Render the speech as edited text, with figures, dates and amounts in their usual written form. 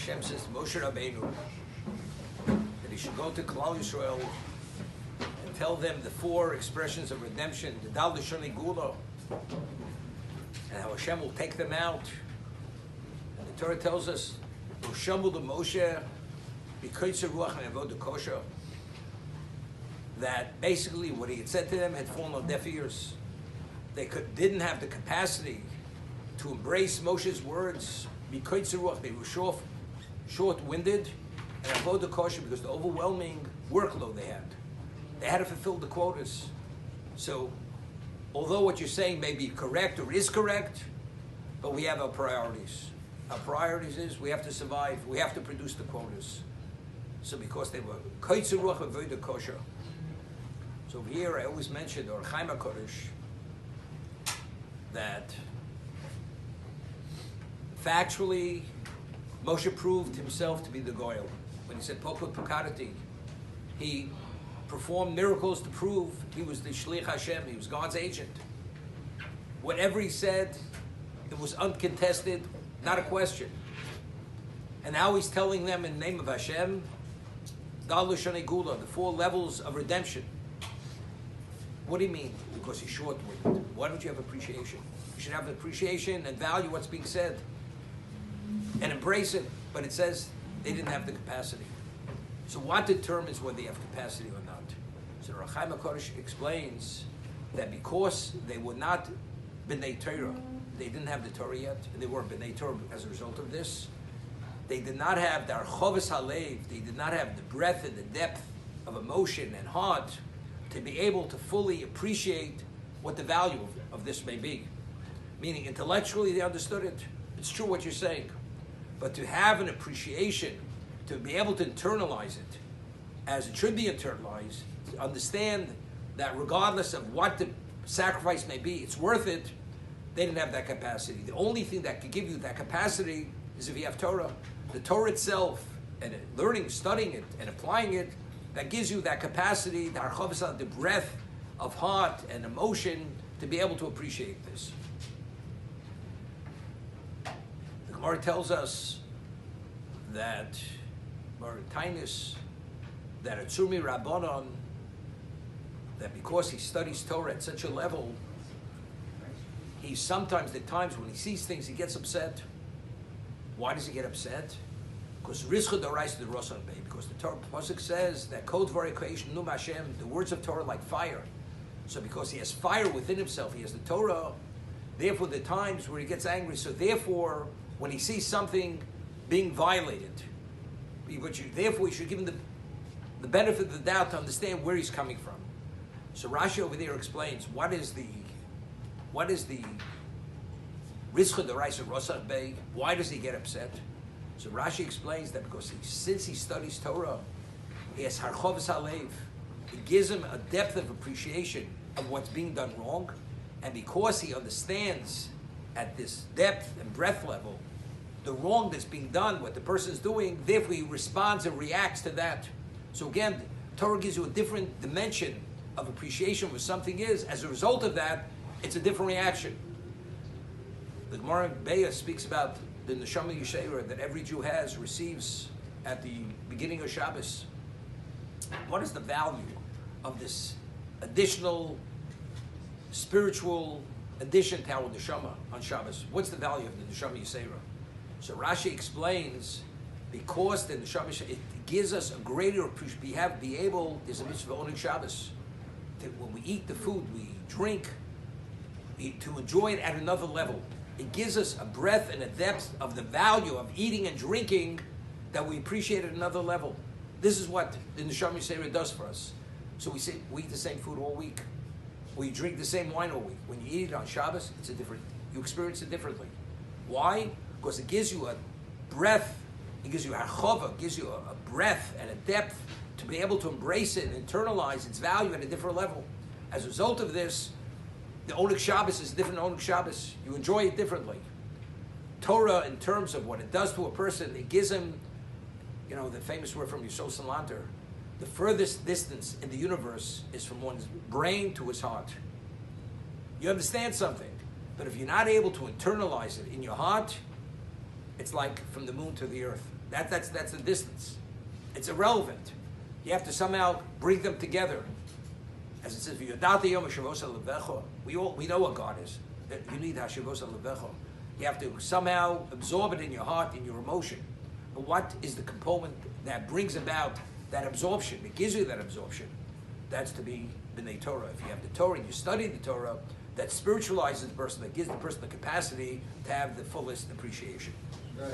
Hashem says to Moshe Rabbeinu that he should go to Klal Yisrael and tell them the 4 expressions of redemption, the Dal Lashoni Gula, and how Hashem will take them out. And the Torah tells us, Ushamul Moshe B'Koytzer Ruach Me'avod Kosher, that basically what he had said to them had fallen on deaf ears. They didn't have the capacity to embrace Moshe's words. B'Koytzer Ruach, they were short-winded, and Avodah Kosher because the overwhelming workload they had. They had to fulfill the quotas. So, although what you're saying may be correct or is correct, but we have our priorities. Our priorities is we have to survive. We have to produce the quotas. So because they were Koytzer Ruach Avodah Kosher. So over here I always mentioned, or Chaim HaKodesh, that factually Moshe proved himself to be the Goyal. When he said Popot Pokadati, he performed miracles to prove he was the Shliach Hashem, he was God's agent. Whatever he said, it was uncontested, not a question. And now he's telling them in the name of Hashem, Dal Lashoni Gula, the 4 levels of redemption. What do you mean? Because he's short-winded. Why don't you have appreciation? You should have appreciation and value what's being said and embrace it. But it says they didn't have the capacity. So what determines whether they have capacity or not? So Rav Chaim HaKodesh explains that because they were not B'nai Torah, they didn't have the Torah yet, and they weren't B'nai Torah as a result of this, they did not have the Archovas Halev, they did not have the breadth and the depth of emotion and heart to be able to fully appreciate what the value of this may be. Meaning intellectually they understood it. It's true what you're saying. But to have an appreciation, to be able to internalize it as it should be internalized, to understand that regardless of what the sacrifice may be, it's worth it, they didn't have that capacity. The only thing that could give you that capacity is if you have Torah. The Torah itself, and learning, studying it, and applying it, that gives you that capacity, the breadth of heart and emotion to be able to appreciate this. The Gemara tells us that Maritainus, that Atzurmi Rabbanon, that because he studies Torah at such a level, he sometimes, at times when he sees things, he gets upset. Why does he get upset? Because Rizcha Dorais the Rosan Bay, because the Torah Pasuk says that Kod Dvarei Creation Num Hashem, the words of Torah like fire. So because he has fire within himself, he has the Torah, therefore the times where he gets angry, so therefore when he sees something being violated, therefore you should give him the benefit of the doubt to understand where he's coming from. So Rashi over there explains what is the Rizcha Dorais the Rosan Bay, why does he get upset? So Rashi explains that because since he studies Torah, he has Harchovas Halev. It gives him a depth of appreciation of what's being done wrong, and because he understands at this depth and breadth level the wrong that's being done, what the person is doing, therefore he responds and reacts to that. So again, Torah gives you a different dimension of appreciation of what something is. As a result of that, it's a different reaction. The Gemara Be'ah speaks about the Neshama Yeshera that every Jew receives at the beginning of Shabbos. What is the value of this additional spiritual addition to our Neshama on Shabbos? What's the value of the Neshama Yeshera? So Rashi explains, because the Neshama Yeshera, it gives us a greater appreciation. There's a mitzvah on Shabbos. When we eat the food, we drink, to enjoy it at another level. It gives us a breadth and a depth of the value of eating and drinking that we appreciate at another level. This is what the Neshama Yeshera does for us. So we eat the same food all week. We drink the same wine all week. When you eat it on Shabbos, you experience it differently. Why? Because it gives you a breadth, it gives you a chova, it gives you a breadth and a depth to be able to embrace it and internalize its value at a different level. As a result of this, the Oneg Shabbos is different Oneg Shabbos. You enjoy it differently. Torah, in terms of what it does to a person, it gives him, the famous word from Yisrael Salanter, the furthest distance in the universe is from one's brain to his heart. You understand something, but if you're not able to internalize it in your heart, it's like from the moon to the earth. That's the distance. It's irrelevant. You have to somehow bring them together. As it says, we know what God is. You need Hashivosa Levecho. You have to somehow absorb it in your heart, in your emotion. But what is the component that brings about that absorption? It gives you that absorption. That's to be B'nai Torah. If you have the Torah and you study the Torah, that spiritualizes the person, that gives the person the capacity to have the fullest appreciation. Right.